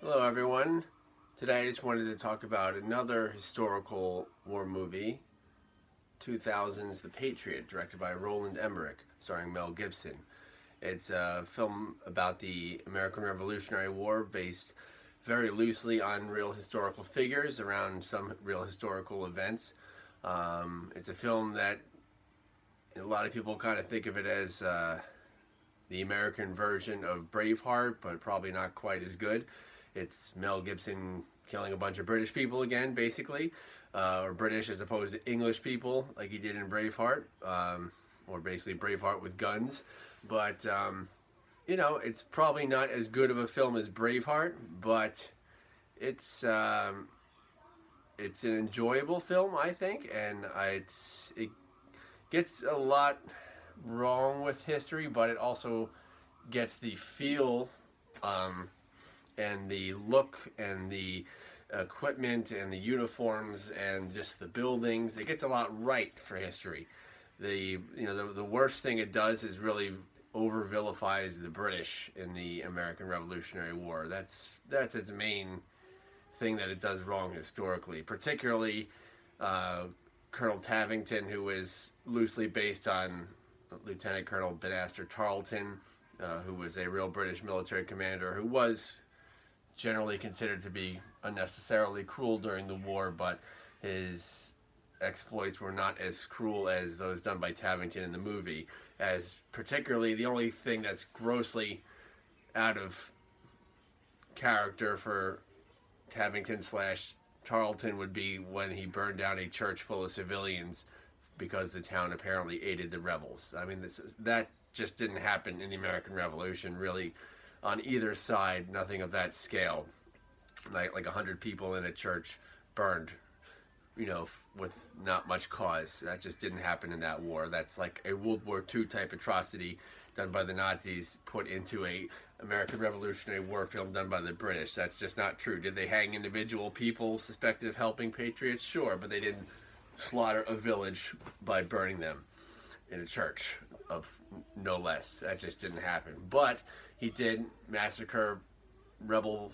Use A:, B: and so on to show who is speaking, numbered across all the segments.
A: Hello everyone. Today I just wanted to talk about another historical war movie, 2000's The Patriot, directed by Roland Emmerich, starring Mel Gibson. It's a film about the American Revolutionary War based very loosely on real historical figures around some real historical events. It's a film that a lot of people kind of think of it as the American version of Braveheart, but probably not quite as good. It's Mel Gibson killing a bunch of British people again, basically, or British as opposed to English people, like he did in Braveheart, or basically Braveheart with guns. But it's probably not as good of a film as Braveheart, but it's it's an enjoyable film, I think, and it gets a lot wrong with history, but it also gets the feel and the look and the equipment and the uniforms and just the buildings. It gets a lot right for history. The worst thing it does is really over vilifies the British in the American Revolutionary War. That's its main thing that it does wrong historically, particularly Colonel Tavington, who is loosely based on Lieutenant Colonel Banastre Tarleton, who was a real British military commander who was generally considered to be unnecessarily cruel during the war, but his exploits were not as cruel as those done by Tavington in the movie. As particularly the only thing that's grossly out of character for Tavington slash Tarleton would be when he burned down a church full of civilians because the town apparently aided the rebels. I mean, that just didn't happen in the American Revolution, really, on either side. Nothing of that scale. Like 100 people in a church burned, with not much cause. That just didn't happen in that war. That's like a World War II type atrocity done by the Nazis put into a American Revolutionary War film done by the British. That's just not true. Did they hang individual people suspected of helping patriots? Sure, but they didn't slaughter a village by burning them in a church, of no less. That just didn't happen. But he did massacre rebel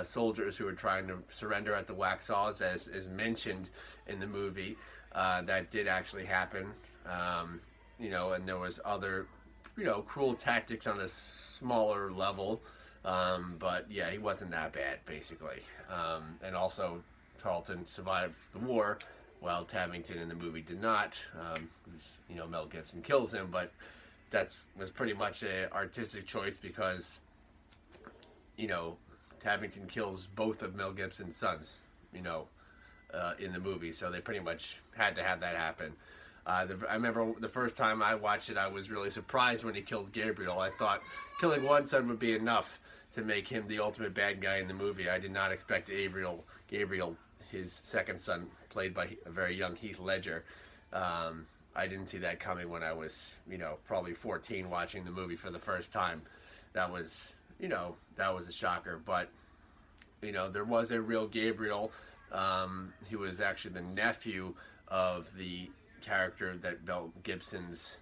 A: soldiers who were trying to surrender at the Waxhaws, as is mentioned in the movie. That did actually happen. And there was other, cruel tactics on a smaller level. But yeah, he wasn't that bad, basically. And also, Tarleton survived the war, while Tavington in the movie did not. Mel Gibson kills him, but that was pretty much an artistic choice because, Tavington kills both of Mel Gibson's sons, in the movie, so they pretty much had to have that happen. I remember the first time I watched it, I was really surprised when he killed Gabriel. I thought killing one son would be enough to make him the ultimate bad guy in the movie. I did not expect Gabriel, his second son, played by a very young Heath Ledger. I didn't see that coming when I was, probably 14 watching the movie for the first time. That was a shocker. But, there was a real Gabriel. He was actually the nephew of the character that Mel Gibson's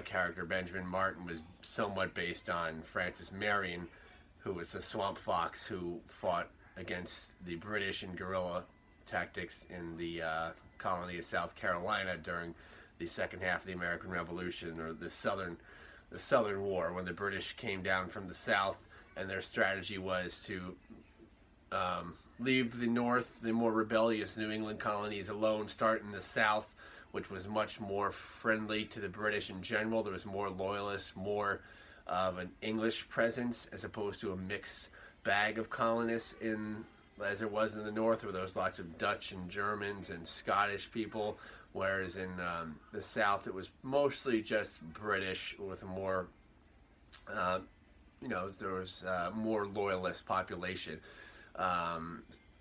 A: character, Benjamin Martin, was somewhat based on. Francis Marion, who was the swamp fox who fought against the British in guerrilla tactics in the colony of South Carolina during the second half of the American Revolution, or the Southern War, when the British came down from the south, and their strategy was to leave the north, the more rebellious New England colonies alone, start in the south, which was much more friendly to the British in general. There was more loyalists, more of an English presence, as opposed to a mixed bag of colonists as there was in the north, where there was lots of Dutch and Germans and Scottish people, whereas in the south it was mostly just British with a more there was more loyalist population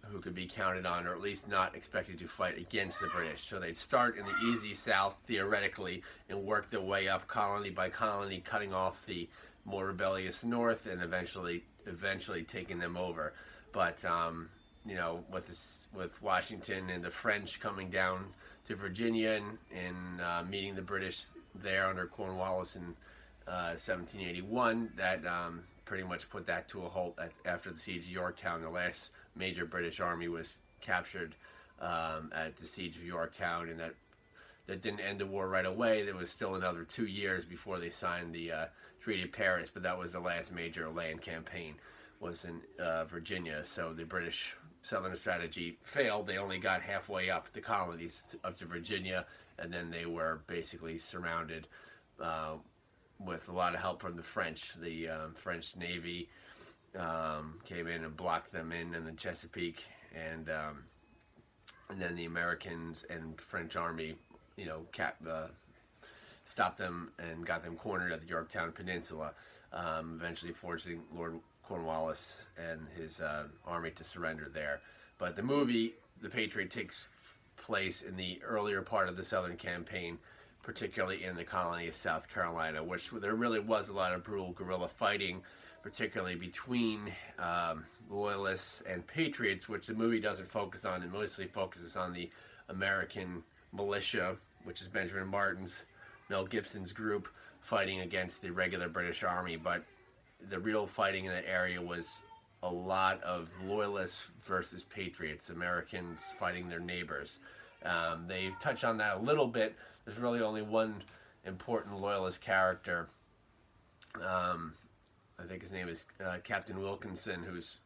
A: who could be counted on, or at least not expected to fight against the British. So they'd start in the easy south, theoretically, and work their way up colony by colony, cutting off the more rebellious north, and eventually taking them over. But with Washington and the French coming down to Virginia and meeting the British there under Cornwallis in 1781, that pretty much put that to a halt after the siege of Yorktown. The last major British army was captured at the siege of Yorktown, and that didn't end the war right away. There was still another 2 years before they signed the Treaty of Paris, but that was the last major land campaign, was in Virginia. So the British Southern strategy failed. They only got halfway up the colonies, up to Virginia, and then they were basically surrounded with a lot of help from the French. The French Navy came in and blocked them in the Chesapeake, and then the Americans and French Army, stopped them and got them cornered at the Yorktown Peninsula, eventually forcing Lord Cornwallis and his army to surrender there. But the movie, The Patriot, takes place in the earlier part of the Southern campaign, particularly in the colony of South Carolina, which there really was a lot of brutal guerrilla fighting, particularly between Loyalists and Patriots, which the movie doesn't focus on. It mostly focuses on the American militia, which is Benjamin Martin's, Mel Gibson's group, fighting against the regular British Army. But the real fighting in that area was a lot of Loyalists versus Patriots, Americans fighting their neighbors. They touch on that a little bit. There's really only one important Loyalist character. I think his name is Captain Wilkinson, who's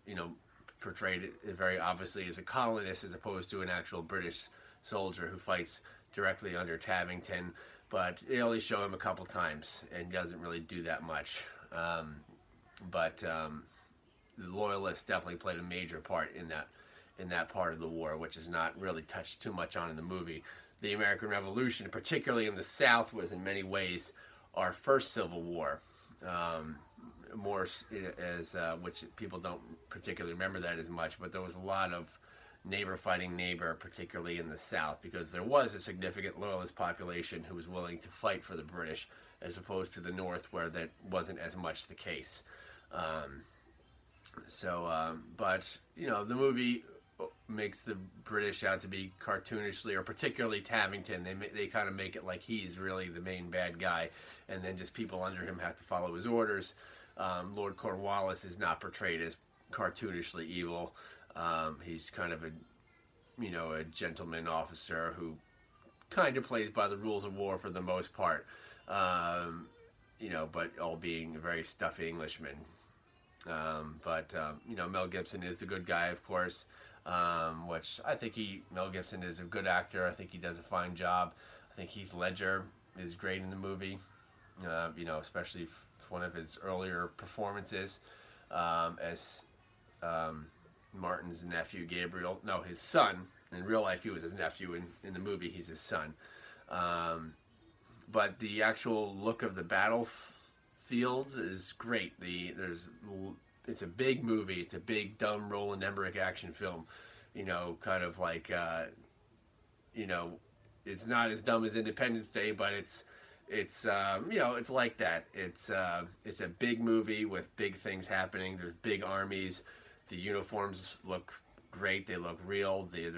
A: portrayed very obviously as a colonist as opposed to an actual British soldier who fights directly under Tavington. But they only show him a couple times and doesn't really do that much. But the Loyalists definitely played a major part in that part of the war, which is not really touched too much on in the movie. The American Revolution, particularly in the South, was in many ways our first Civil War. More as which people don't particularly remember that as much, but there was a lot of neighbor fighting neighbor, particularly in the South, because there was a significant Loyalist population who was willing to fight for the British, as opposed to the North, where that wasn't as much the case. But the movie makes the British out to be cartoonishly, or particularly Tavington. They kind of make it like he's really the main bad guy, and then just people under him have to follow his orders. Lord Cornwallis is not portrayed as cartoonishly evil. He's kind of a gentleman officer who kind of plays by the rules of war for the most part. But all being a very stuffy Englishman. Mel Gibson is the good guy, of course, which I think Mel Gibson is a good actor. I think he does a fine job. I think Heath Ledger is great in the movie, especially one of his earlier performances as Martin's nephew, Gabriel. No, his son. In real life, he was his nephew. In the movie, he's his son. But the actual look of the battlefields is great. It's a big movie. It's a big, dumb Roland Emmerich action film. Kind of like, it's not as dumb as Independence Day, but it's like that. It's a big movie with big things happening. There's big armies. The uniforms look great. They look real. They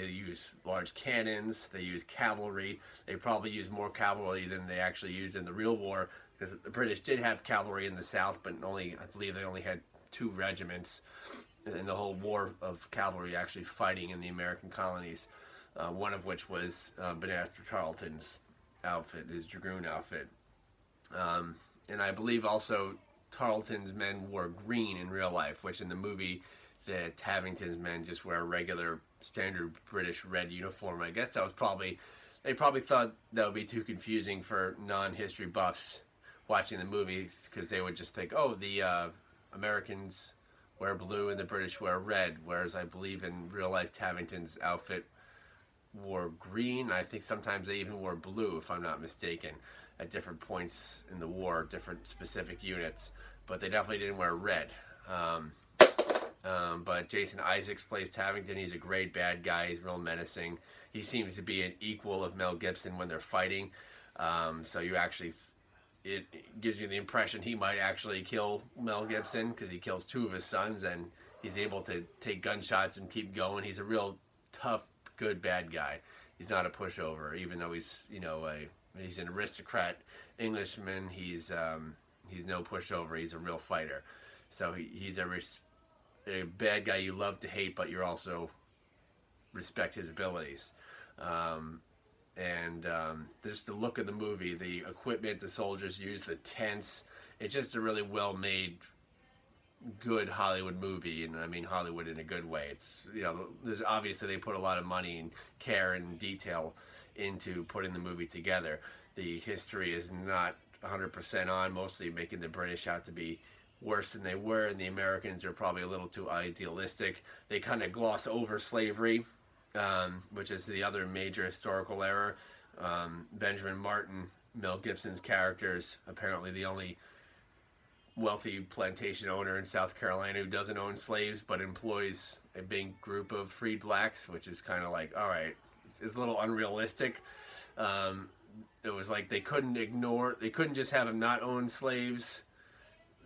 A: use large cannons. They use cavalry. They probably use more cavalry than they actually used in the real war, because the British did have cavalry in the South, but I believe they only had 2 regiments in the whole war of cavalry actually fighting in the American colonies, one of which was Banastre Tarleton's outfit, his dragoon outfit. And I believe also Tarleton's men wore green in real life, which in the movie, the Tavington's men just wear a regular standard British red uniform. I guess they probably thought that would be too confusing for non-history buffs watching the movie, because they would just think, oh, the Americans wear blue and the British wear red, whereas I believe in real life Tavington's outfit wore green. I think sometimes they even wore blue, if I'm not mistaken, at different points in the war, different specific units, but they definitely didn't wear red. But Jason Isaacs plays Tavington. He's a great bad guy. He's real menacing. He seems to be an equal of Mel Gibson when they're fighting. So it gives you the impression he might actually kill Mel Gibson, because he kills 2 of his sons, and he's able to take gunshots and keep going. He's a real tough, good bad guy. He's not a pushover, even though he's an aristocrat Englishman. He's He's no pushover. He's a real fighter. So he's a bad guy you love to hate, but you also respect his abilities. Just the look of the movie, the equipment the soldiers use, the tents. It's just a really well made, good Hollywood movie, and I mean Hollywood in a good way. It's, there's obviously they put a lot of money and care and detail into putting the movie together. The history is not 100% on, mostly making the British out to be worse than they were, and the Americans are probably a little too idealistic. They kind of gloss over slavery, which is the other major historical error. Benjamin Martin, Mel Gibson's character, is apparently the only wealthy plantation owner in South Carolina who doesn't own slaves but employs a big group of freed blacks, which is kind of like, all right, it's a little unrealistic. It was like they couldn't just have him not own slaves.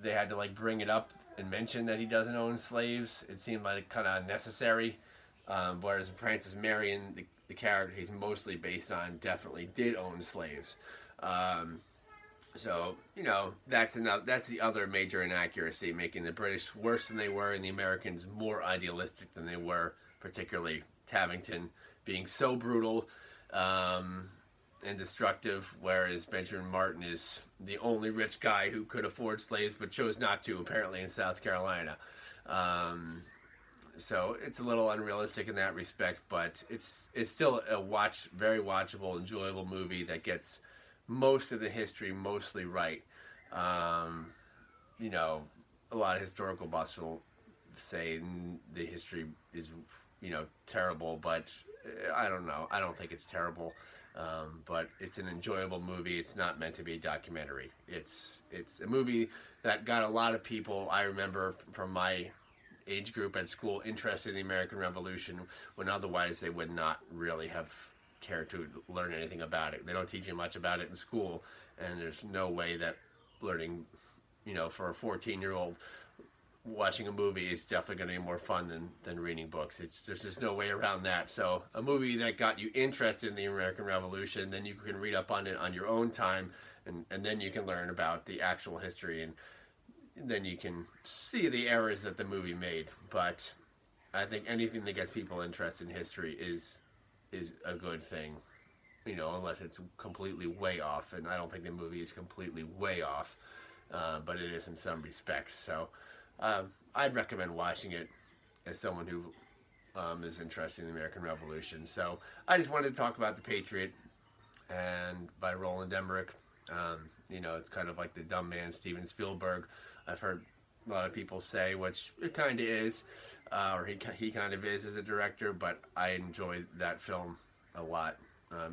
A: They had to like bring it up and mention that he doesn't own slaves. It seemed like kind of unnecessary. Whereas Francis Marion, the character he's mostly based on, definitely did own slaves. So, that's the other major inaccuracy, making the British worse than they were and the Americans more idealistic than they were, particularly Tavington being so brutal and destructive, whereas Benjamin Martin is the only rich guy who could afford slaves but chose not to, apparently, in South Carolina. So it's a little unrealistic in that respect, but it's still a very watchable, enjoyable movie that gets most of the history mostly right. A lot of historical buffs will say the history is, terrible, but I don't know. I don't think it's terrible. But it's an enjoyable movie. It's not meant to be a documentary. It's a movie that got a lot of people, I remember from my age group at school, interested in the American Revolution, when otherwise they would not really have care to learn anything about it. They don't teach you much about it in school, and there's no way that learning, for a 14-year-old, watching a movie is definitely going to be more fun than reading books. There's just no way around that. So a movie that got you interested in the American Revolution, then you can read up on it on your own time, and then you can learn about the actual history, and then you can see the errors that the movie made. But I think anything that gets people interested in history is a good thing, unless it's completely way off, and I don't think the movie is completely way off, but it is in some respects. So I'd recommend watching it as someone who is interested in the American Revolution. So I just wanted to talk about The Patriot, and by Roland Emmerich. It's kind of like the dumb man Steven Spielberg. I've heard a lot of people say, which it kind of is, or he kind of is as a director, but I enjoy that film a lot,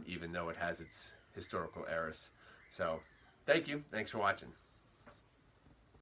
A: even though it has its historical errors. So, thank you. Thanks for watching.